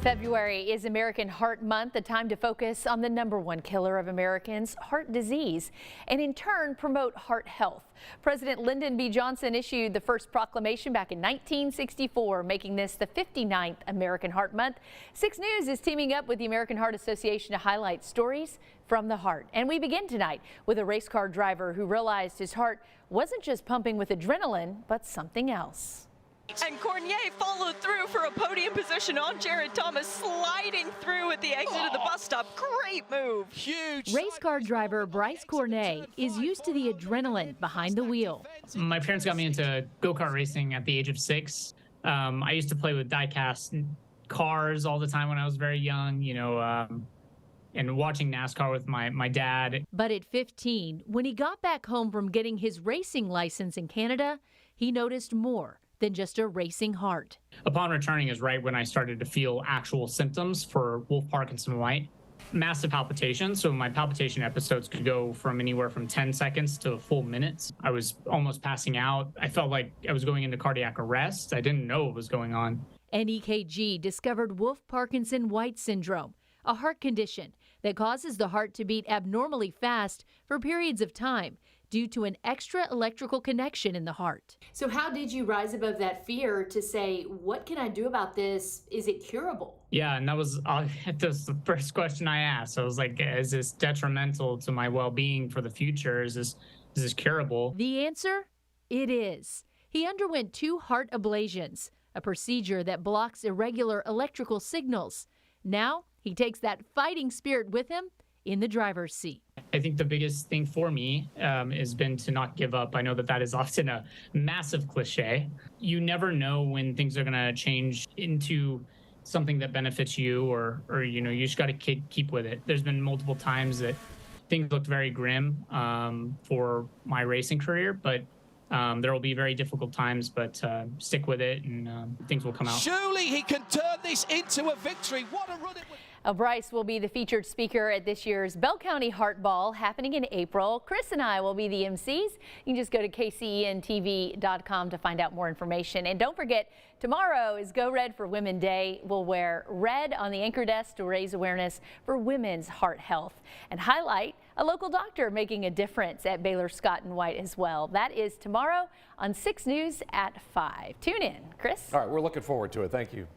February is American Heart Month, a time to focus on the #1 killer of Americans, heart disease, and in turn promote heart health. President Lyndon B. Johnson issued the first proclamation back in 1964, making this the 59th American Heart Month. 6 News is teaming up with the American Heart Association to highlight stories from the heart. And we begin tonight with a race car driver who realized his heart wasn't just pumping with adrenaline, but something else. And Cornet followed through for a podium position on Jared Thomas, sliding through at the exit of the bus stop. Great move. Huge. Race car driver Bryce Cornet is used to the adrenaline behind the wheel. My parents got me into go-kart racing at the age of 6. I used to play with die-cast cars all the time when I was very young, and watching NASCAR with my dad. But at 15, when he got back home from getting his racing license in Canada, he noticed more than just a racing heart. Upon returning is right when I started to feel actual symptoms for Wolff-Parkinson White. Massive palpitations, so my palpitation episodes could go from anywhere from 10 seconds to full minutes. I was almost passing out. I felt like I was going into cardiac arrest. I didn't know what was going on. An EKG discovered Wolff-Parkinson White syndrome, a heart condition that causes the heart to beat abnormally fast for periods of time due to an extra electrical connection in the heart. So how did you rise above that fear to say, what can I do about this? Is it curable? Yeah, and that was the first question I asked. I was like, is this detrimental to my well-being for the future? Is this curable? The answer? It is. He underwent 2 heart ablations, a procedure that blocks irregular electrical signals. Now he takes that fighting spirit with him in the driver's seat. I think the biggest thing for me has been to not give up. I know that is often a massive cliche. You never know when things are going to change into something that benefits you, or you just got to keep with it. There's been multiple times that things looked very grim for my racing career, but there will be very difficult times, but stick with it and things will come out. Surely he can turn this into a victory. What a run it was. Bryce will be the featured speaker at this year's Bell County Heart Ball happening in April. Chris and I will be the MCs. You can just go to kcentv.com to find out more information. And don't forget, tomorrow is Go Red for Women Day. We'll wear red on the anchor desk to raise awareness for women's heart health and highlight a local doctor making a difference at Baylor Scott and White as well. That is tomorrow on 6 News at 5. Tune in. Chris? All right, we're looking forward to it. Thank you.